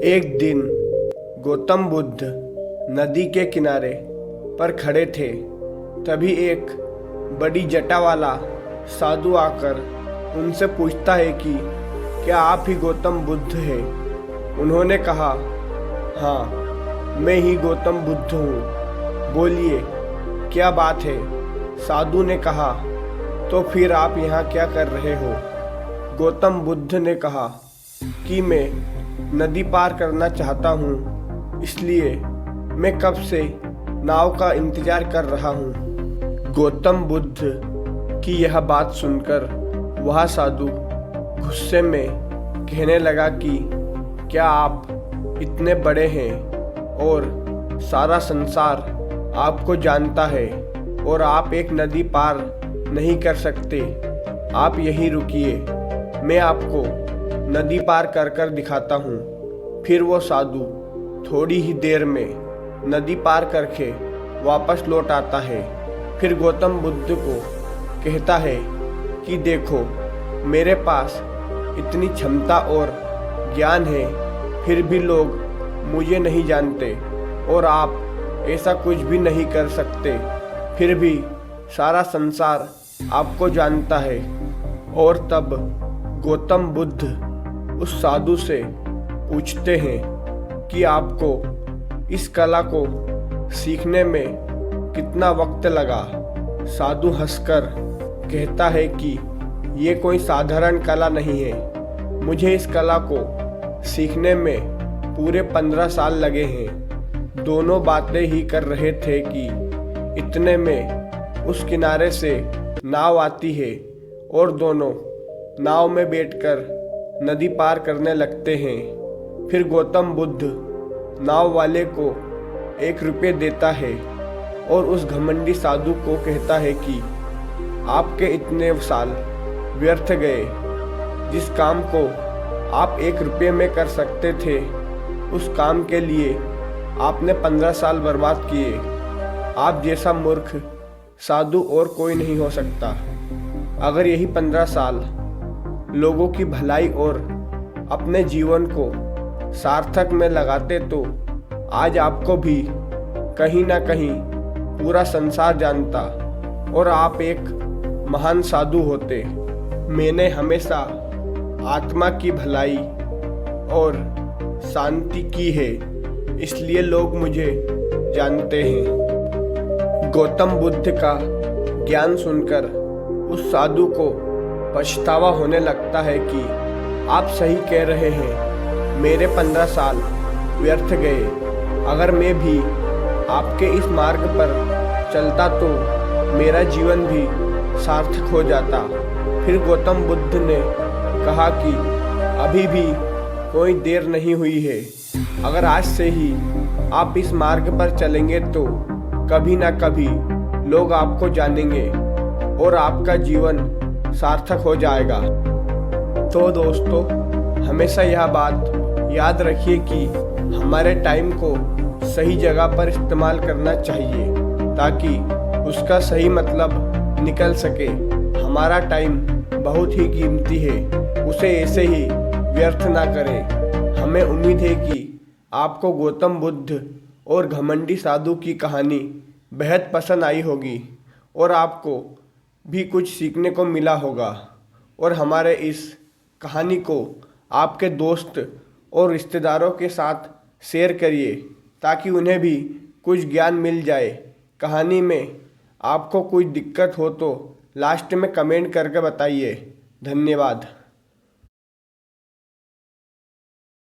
एक दिन गौतम बुद्ध नदी के किनारे पर खड़े थे। तभी एक बड़ी जटा वाला साधु आकर उनसे पूछता है कि क्या आप ही गौतम बुद्ध हैं? उन्होंने कहा, हाँ, मैं ही गौतम बुद्ध हूँ। बोलिए, क्या बात है? साधु ने कहा, तो फिर आप यहाँ क्या कर रहे हो? गौतम बुद्ध ने कहा कि मैं नदी पार करना चाहता हूँ, इसलिए मैं कब से नाव का इंतजार कर रहा हूँ। गौतम बुद्ध की यह बात सुनकर वह साधु गुस्से में कहने लगा कि क्या आप इतने बड़े हैं और सारा संसार आपको जानता है और आप एक नदी पार नहीं कर सकते? आप यहीं रुकिए, मैं आपको नदी पार कर कर दिखाता हूँ। फिर वो साधु थोड़ी ही देर में नदी पार करके वापस लौट आता है। फिर गौतम बुद्ध को कहता है कि देखो, मेरे पास इतनी क्षमता और ज्ञान है, फिर भी लोग मुझे नहीं जानते और आप ऐसा कुछ भी नहीं कर सकते। फिर भी सारा संसार आपको जानता है। और तब गौतम बुद्ध उस साधु से पूछते हैं कि आपको इस कला को सीखने में कितना वक्त लगा? साधु हंसकर कहता है कि ये कोई साधारण कला नहीं है, मुझे इस कला को सीखने में पूरे 15 साल लगे हैं। दोनों बातें ही कर रहे थे कि इतने में उस किनारे से नाव आती है और दोनों नाव में बैठकर नदी पार करने लगते हैं। फिर गौतम बुद्ध नाव वाले को 1 रुपये देता है और उस घमंडी साधु को कहता है कि आपके इतने साल व्यर्थ गए। जिस काम को आप 1 रुपये में कर सकते थे, उस काम के लिए आपने 15 साल बर्बाद किए। आप जैसा मूर्ख साधु और कोई नहीं हो सकता। अगर यही 15 साल लोगों की भलाई और अपने जीवन को सार्थक में लगाते तो आज आपको भी कहीं ना कहीं पूरा संसार जानता और आप एक महान साधु होते। मैंने हमेशा आत्मा की भलाई और शांति की है, इसलिए लोग मुझे जानते हैं। गौतम बुद्ध का ज्ञान सुनकर उस साधु को पछतावा होने लगता है कि आप सही कह रहे हैं, मेरे 15 साल व्यर्थ गए। अगर मैं भी आपके इस मार्ग पर चलता तो मेरा जीवन भी सार्थक हो जाता। फिर गौतम बुद्ध ने कहा कि अभी भी कोई देर नहीं हुई है। अगर आज से ही आप इस मार्ग पर चलेंगे तो कभी ना कभी लोग आपको जानेंगे और आपका जीवन सार्थक हो जाएगा। तो दोस्तों, हमेशा यह बात याद रखिए कि हमारे टाइम को सही जगह पर इस्तेमाल करना चाहिए ताकि उसका सही मतलब निकल सके। हमारा टाइम बहुत ही कीमती है, उसे ऐसे ही व्यर्थ ना करें। हमें उम्मीद है कि आपको गौतम बुद्ध और घमंडी साधु की कहानी बेहद पसंद आई होगी और आपको भी कुछ सीखने को मिला होगा। और हमारे इस कहानी को आपके दोस्त और रिश्तेदारों के साथ शेयर करिए ताकि उन्हें भी कुछ ज्ञान मिल जाए। कहानी में आपको कोई दिक्कत हो तो लास्ट में कमेंट करके बताइए। धन्यवाद।